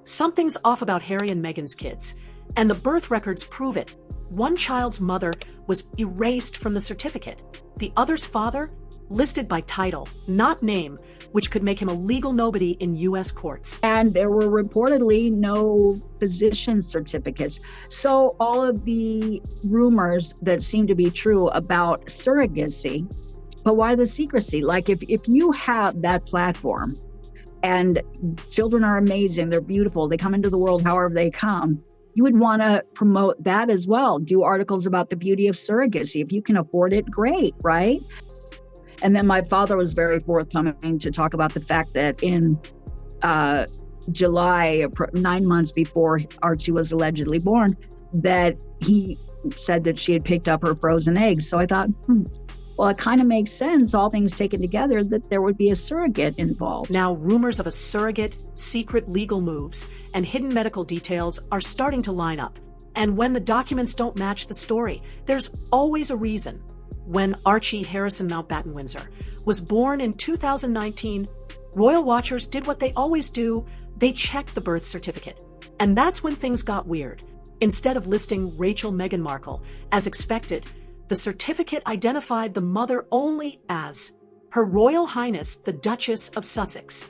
Something's off about Harry and Meghan's kids, and the birth records prove it. One child's mother was erased from the certificate. The other's father, listed by title, not name, which could make him a legal nobody in U.S. courts. And there were reportedly no physician certificates. So all of the rumors that seem to be true about surrogacy, but why the secrecy? Like if you have that platform and children are amazing, they're beautiful, they come into the world however they come, you would want to promote that as well. Do articles about the beauty of surrogacy. If you can afford it, great, right? And then my father was very forthcoming to talk about the fact that in July, 9 months before Archie was allegedly born, that he said that she had picked up her frozen eggs. So I thought, well, it kind of makes sense, all things taken together, that there would be a surrogate involved. Now, rumors of a surrogate, secret legal moves, and hidden medical details are starting to line up. And when the documents don't match the story, there's always a reason. When Archie Harrison Mountbatten Windsor was born in 2019, royal watchers did what they always do. They checked the birth certificate. And that's when things got weird. Instead of listing Rachel Meghan Markle as expected, the certificate identified the mother only as Her Royal Highness the Duchess of Sussex.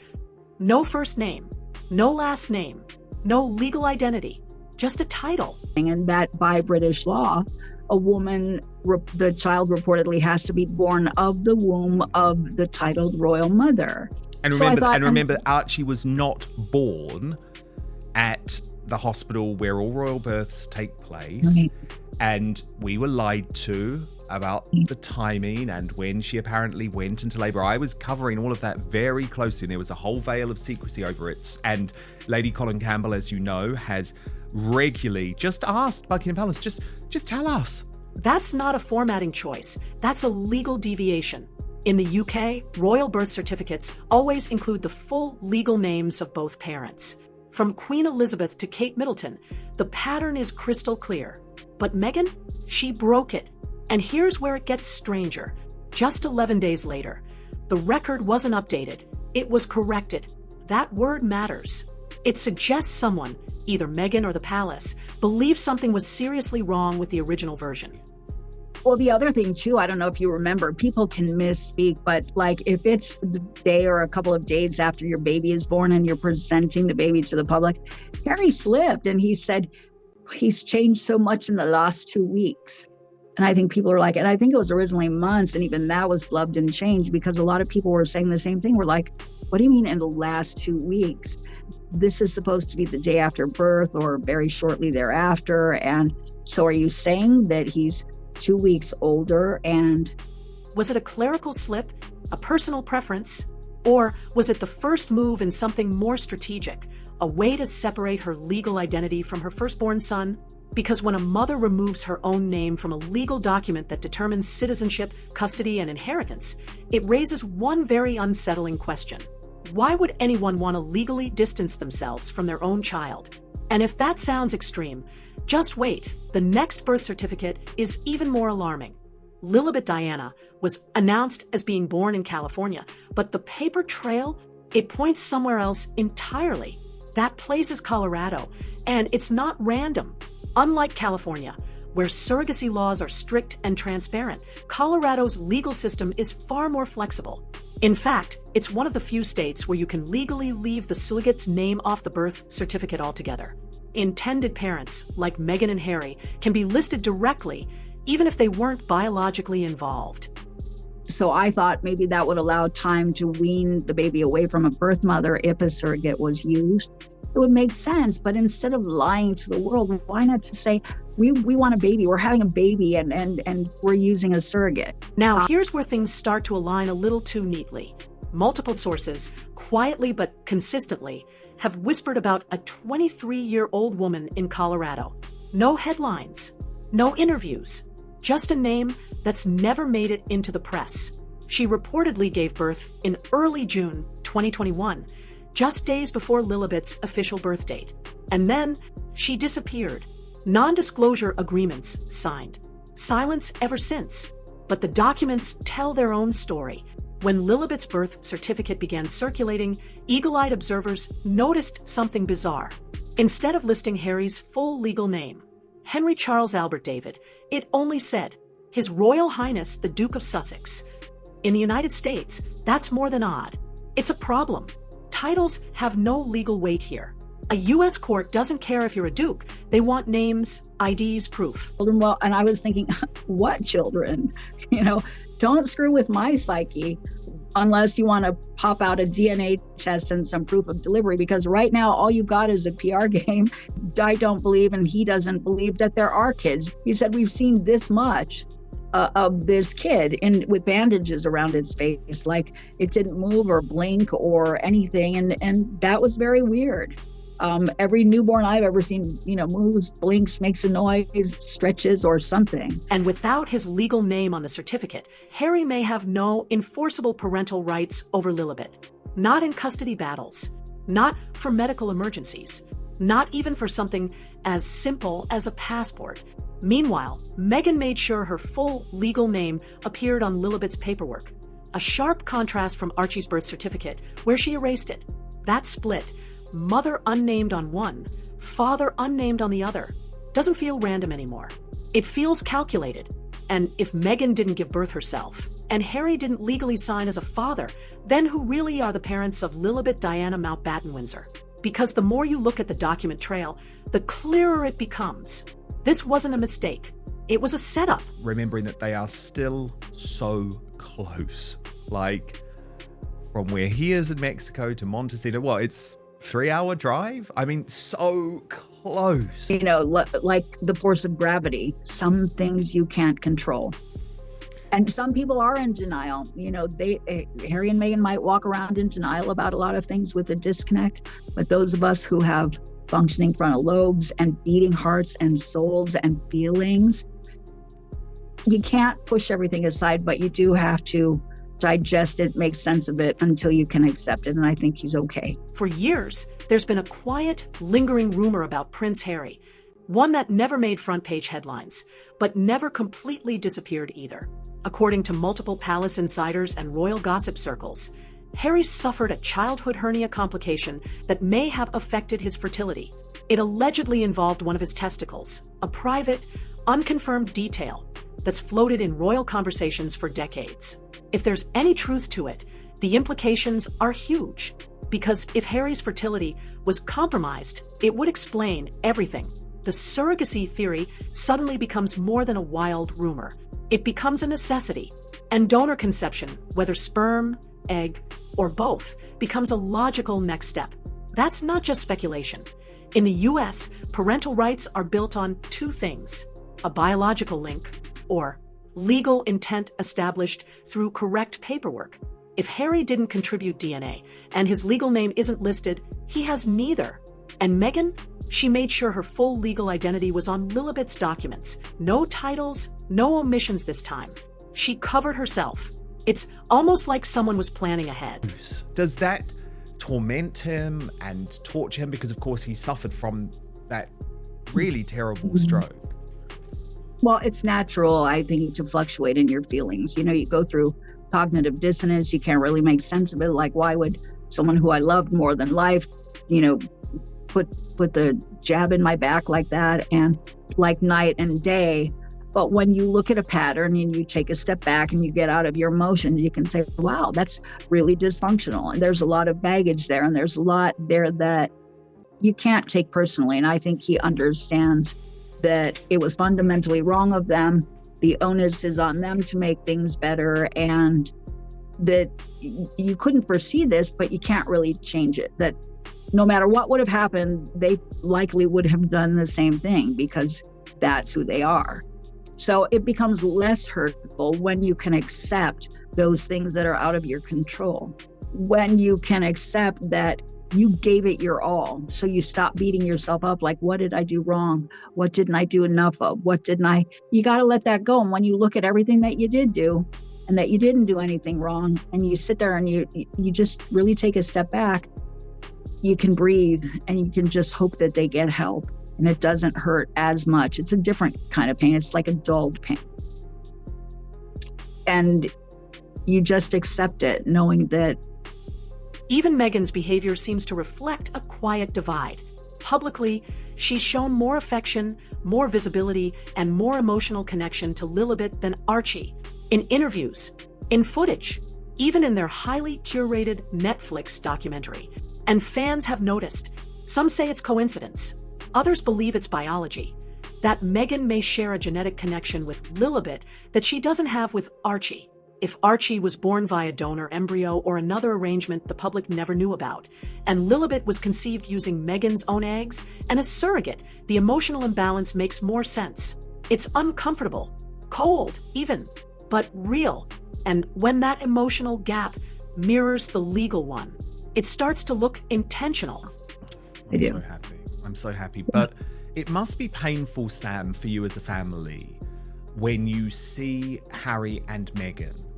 No first name, no last name, no legal identity, just a title. And that by British law, a woman, the child reportedly has to be born of the womb of the titled royal mother. And remember, Archie was not born at the hospital where all royal births take place. Right. And we were lied to about the timing and when she apparently went into labor. I was covering all of that very closely, and there was a whole veil of secrecy over it. And Lady Colin Campbell, as you know, has regularly just asked Buckingham Palace, just tell us. That's not a formatting choice. That's a legal deviation. In the UK, royal birth certificates always include the full legal names of both parents. From Queen Elizabeth to Kate Middleton, the pattern is crystal clear. But Meghan, she broke it. And here's where it gets stranger. Just 11 days later, the record wasn't updated. It was corrected. That word matters. It suggests someone, either Meghan or the palace, believed something was seriously wrong with the original version. Well, the other thing too, I don't know if you remember, people can misspeak, but like if it's the day or a couple of days after your baby is born and you're presenting the baby to the public, Harry slipped and he said he's changed so much in the last 2 weeks. And I think people are like, and I think it was originally months, and even that was flubbed and changed because a lot of people were saying the same thing. We're like, what do you mean in the last 2 weeks? This is supposed to be the day after birth or very shortly thereafter. And so are you saying that he's 2 weeks older? And was it a clerical slip, a personal preference, or was it the first move in something more strategic, a way to separate her legal identity from her firstborn son? Because when a mother removes her own name from a legal document that determines citizenship, custody, and inheritance, it raises one very unsettling question. Why would anyone want to legally distance themselves from their own child? And if that sounds extreme, just wait. The next birth certificate is even more alarming. Lilibet Diana was announced as being born in California, but the paper trail, it points somewhere else entirely. That place is Colorado, and it's not random. Unlike California, where surrogacy laws are strict and transparent, Colorado's legal system is far more flexible. In fact, it's one of the few states where you can legally leave the surrogate's name off the birth certificate altogether. Intended parents, like Meghan and Harry, can be listed directly, even if they weren't biologically involved. so I thought maybe that would allow time to wean the baby away from a birth mother if a surrogate was used. It would make sense, but instead of lying to the world, why not just say, we want a baby, we're having a baby, and we're using a surrogate. Now, here's where things start to align a little too neatly. Multiple sources, quietly but consistently, have whispered about a 23-year-old woman in Colorado. No headlines, no interviews, just a name that's never made it into the press. She reportedly gave birth in early June 2021, just days before Lilibet's official birth date. And then she disappeared. Non-disclosure agreements signed. Silence ever since. But the documents tell their own story. When Lilibet's birth certificate began circulating, eagle-eyed observers noticed something bizarre. Instead of listing Harry's full legal name, Henry Charles Albert David, it only said, His Royal Highness the Duke of Sussex. In the United States, that's more than odd. It's a problem. Titles have no legal weight here. A U.S. court doesn't care if you're a duke. They want names, IDs, proof. Well, and I was thinking, what children? Don't screw with my psyche unless you want to pop out a DNA test and some proof of delivery, because right now all you got is a PR game. I don't believe, and he doesn't believe, that there are kids. He said, we've seen this much of this kid with bandages around its face, like it didn't move or blink or anything. And that was very weird. Every newborn I've ever seen, moves, blinks, makes a noise, stretches or something. And without his legal name on the certificate, Harry may have no enforceable parental rights over Lilibet. Not in custody battles, not for medical emergencies, not even for something as simple as a passport. Meanwhile, Meghan made sure her full legal name appeared on Lilibet's paperwork. A sharp contrast from Archie's birth certificate, where she erased it. That split, mother unnamed on one, father unnamed on the other, doesn't feel random anymore. It feels calculated. And if Meghan didn't give birth herself, and Harry didn't legally sign as a father, then who really are the parents of Lilibet Diana Mountbatten Windsor? Because the more you look at the document trail, the clearer it becomes. This wasn't a mistake. It was a setup. Remembering that they are still so close. Like, from where he is in Mexico to Montecito, it's 3-hour drive? I mean, so close. Like the force of gravity, some things you can't control. And some people are in denial. Harry and Meghan might walk around in denial about a lot of things with a disconnect, but those of us who have functioning frontal lobes and beating hearts and souls and feelings, you can't push everything aside, but you do have to digest it, make sense of it until you can accept it. And I think he's okay. For years, there's been a quiet, lingering rumor about Prince Harry, one that never made front-page headlines, but never completely disappeared either. According to multiple palace insiders and royal gossip circles, Harry suffered a childhood hernia complication that may have affected his fertility. It allegedly involved one of his testicles, a private, unconfirmed detail that's floated in royal conversations for decades. If there's any truth to it, the implications are huge. Because if Harry's fertility was compromised, it would explain everything. The surrogacy theory suddenly becomes more than a wild rumor. It becomes a necessity. And donor conception, whether sperm, egg, or both, becomes a logical next step. That's not just speculation. In the US, parental rights are built on two things: a biological link, or legal intent established through correct paperwork. If Harry didn't contribute DNA and his legal name isn't listed, he has neither. And Meghan, she made sure her full legal identity was on Lilibet's documents. No titles, no omissions this time. She covered herself. It's almost like someone was planning ahead. Does that torment him and torture him? Because, of course, he suffered from that really terrible stroke. Well, it's natural, I think, to fluctuate in your feelings. You go through cognitive dissonance. You can't really make sense of it. Like, why would someone who I loved more than life, put the jab in my back like that, and like night and day? But when you look at a pattern and you take a step back and you get out of your emotions, you can say, wow, that's really dysfunctional. And there's a lot of baggage there, and there's a lot there that you can't take personally. And I think he understands that it was fundamentally wrong of them. The onus is on them to make things better, and that you couldn't foresee this, but you can't really change it. That no matter what would have happened, they likely would have done the same thing because that's who they are. So it becomes less hurtful when you can accept those things that are out of your control. When you can accept that you gave it your all. So you stop beating yourself up like, what did I do wrong? What didn't I do enough of? You got to let that go. And when you look at everything that you did do and that you didn't do anything wrong, and you sit there and you just really take a step back, you can breathe and you can just hope that they get help and it doesn't hurt as much. It's a different kind of pain. It's like a dulled pain. And you just accept it, knowing that Even Meghan's behavior seems to reflect a quiet divide. Publicly, she's shown more affection, more visibility, and more emotional connection to Lilibet than Archie. In interviews, in footage, even in their highly curated Netflix documentary. And fans have noticed. Some say it's coincidence. Others believe it's biology. That Meghan may share a genetic connection with Lilibet that she doesn't have with Archie. If Archie was born via donor embryo or another arrangement the public never knew about, and Lilibet was conceived using Meghan's own eggs and a surrogate, the emotional imbalance makes more sense. It's uncomfortable, cold even, but real. And when that emotional gap mirrors the legal one, it starts to look intentional. I'm so happy. But it must be painful, Sam, for you as a family when you see Harry and Meghan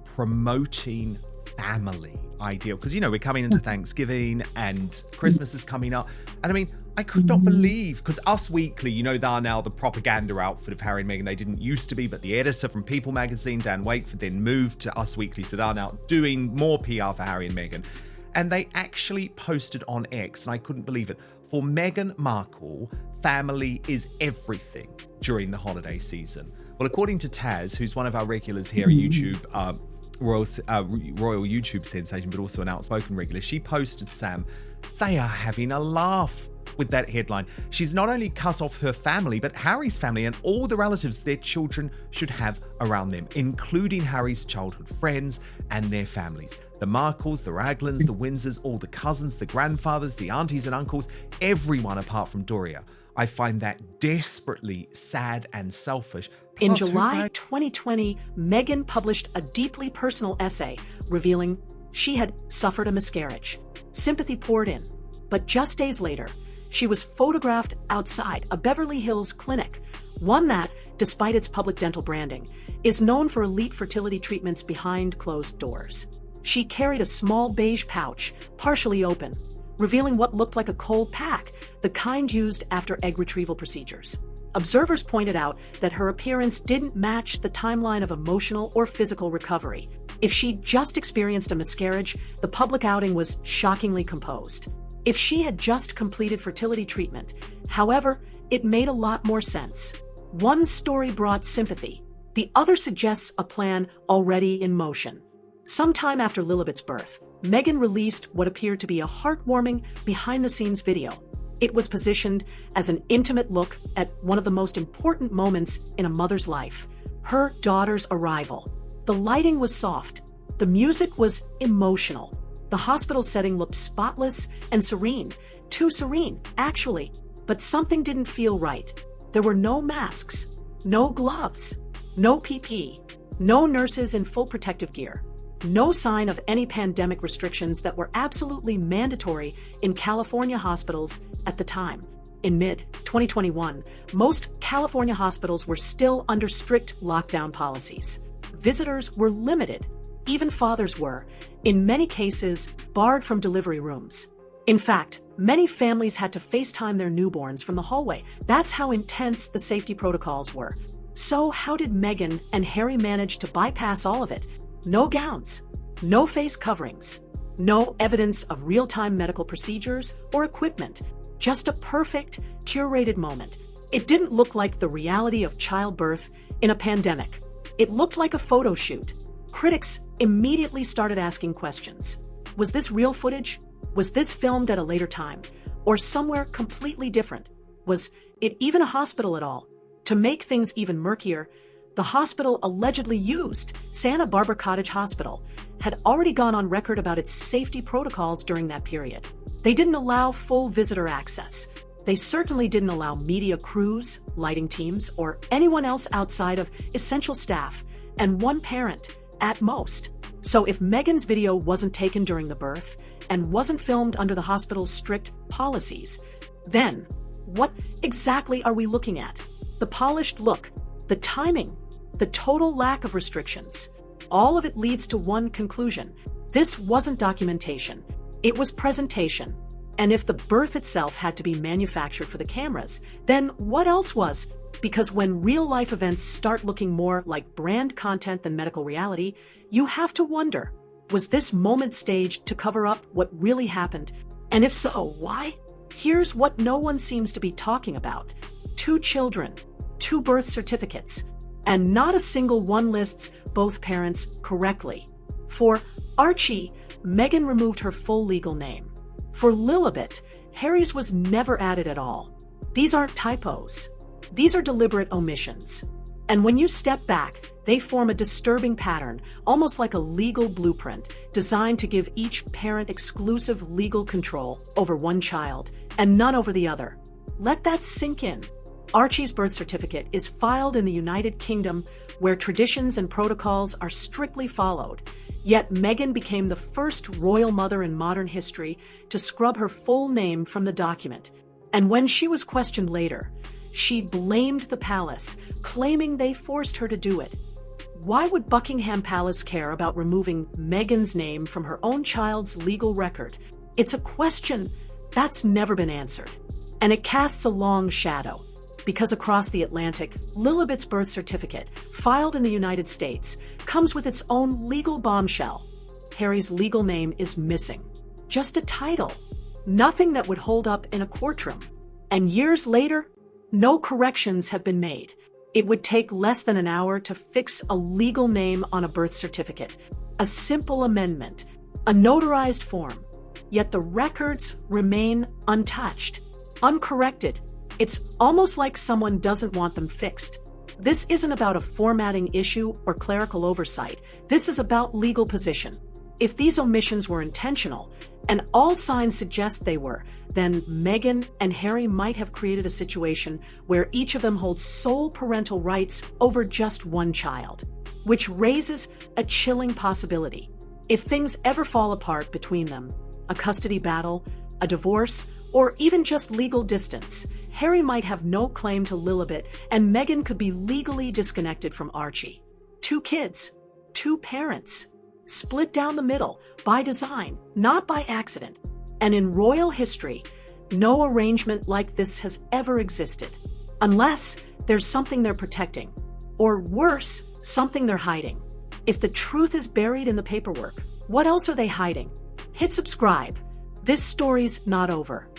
promoting family ideal. Because, you know, we're coming into Thanksgiving and Christmas is coming up. And I mean, I could not believe, because Us Weekly, you know, they are now the propaganda outfit of Harry and Meghan. They didn't used to be, but the editor from People magazine, Dan Wakeford, then moved to Us Weekly. So they're now doing more PR for Harry and Meghan. And they actually posted on X, and I couldn't believe it. For Meghan Markle, family is everything during the holiday season. Well, according to Taz, who's one of our regulars here at YouTube, royal YouTube sensation, but also an outspoken regular, she posted, Sam, they are having a laugh with that headline. She's not only cut off her family, but Harry's family and all the relatives their children should have around them, including Harry's childhood friends and their families. The Markles, the Raglins, the Windsors, all the cousins, the grandfathers, the aunties and uncles, everyone apart from Doria. I find that desperately sad and selfish. In July 2020, Meghan published a deeply personal essay revealing she had suffered a miscarriage. Sympathy poured in, but just days later, she was photographed outside a Beverly Hills clinic, one that, despite its public dental branding, is known for elite fertility treatments behind closed doors. She carried a small beige pouch, partially open, revealing what looked like a cold pack, the kind used after egg retrieval procedures. Observers pointed out that her appearance didn't match the timeline of emotional or physical recovery. If she just experienced a miscarriage, the public outing was shockingly composed. If she had just completed fertility treatment, however, it made a lot more sense. One story brought sympathy. The other suggests a plan already in motion. Sometime after Lilibet's birth, Meghan released what appeared to be a heartwarming behind-the-scenes video. It was positioned as an intimate look at one of the most important moments in a mother's life, her daughter's arrival. The lighting was soft. The music was emotional. The hospital setting looked spotless and serene. Too serene, actually. But something didn't feel right. There were no masks, no gloves, no PPE, no nurses in full protective gear. No sign of any pandemic restrictions that were absolutely mandatory in California hospitals at the time. In mid-2021, most California hospitals were still under strict lockdown policies. Visitors were limited. Even fathers were, in many cases, barred from delivery rooms. In fact, many families had to FaceTime their newborns from the hallway. That's how intense the safety protocols were. So how did Meghan and Harry manage to bypass all of it? No gowns, no face coverings, no evidence of real-time medical procedures or equipment, just a perfect, curated moment. It didn't look like the reality of childbirth in a pandemic. It looked like a photo shoot. Critics immediately started asking questions. Was this real footage? Was this filmed at a later time? Or somewhere completely different? Was it even a hospital at all? To make things even murkier, the hospital allegedly used, Santa Barbara Cottage Hospital, had already gone on record about its safety protocols during that period. They didn't allow full visitor access. They certainly didn't allow media crews, lighting teams, or anyone else outside of essential staff, and one parent, at most. So if Meghan's video wasn't taken during the birth, and wasn't filmed under the hospital's strict policies, then what exactly are we looking at? The polished look, the timing, the total lack of restrictions. All of it leads to one conclusion. This wasn't documentation. It was presentation. And if the birth itself had to be manufactured for the cameras, then what else was? Because when real-life events start looking more like brand content than medical reality, you have to wonder, Was this moment staged to cover up what really happened? And if so, why? Here's what no one seems to be talking about. 2 children, 2 birth certificates, and not a single one lists both parents correctly. For Archie, Meghan removed her full legal name. For Lilibet, Harry's was never added at all. These aren't typos. These are deliberate omissions. And when you step back, they form a disturbing pattern, almost like a legal blueprint, designed to give each parent exclusive legal control over one child and none over the other. Let that sink in. Archie's birth certificate is filed in the United Kingdom, where traditions and protocols are strictly followed. Yet Meghan became the first royal mother in modern history to scrub her full name from the document. And when she was questioned later, she blamed the palace, claiming they forced her to do it. Why would Buckingham Palace care about removing Meghan's name from her own child's legal record? It's a question that's never been answered. And it casts a long shadow, because across the Atlantic, Lilibet's birth certificate, filed in the United States, comes with its own legal bombshell. Harry's legal name is missing. Just a title. Nothing that would hold up in a courtroom. And years later, no corrections have been made. It would take less than an hour to fix a legal name on a birth certificate. A simple amendment, a notarized form. Yet the records remain untouched, uncorrected. It's almost like someone doesn't want them fixed. This isn't about a formatting issue or clerical oversight. This is about legal position. If these omissions were intentional, and all signs suggest they were, then Meghan and Harry might have created a situation where each of them holds sole parental rights over just one child, which raises a chilling possibility. If things ever fall apart between them, a custody battle, a divorce, or even just legal distance, Harry might have no claim to Lilibet, and Meghan could be legally disconnected from Archie. 2 kids, 2 parents, split down the middle, by design, not by accident. And in royal history, no arrangement like this has ever existed. Unless there's something they're protecting. Or worse, something they're hiding. If the truth is buried in the paperwork, what else are they hiding? Hit subscribe. This story's not over.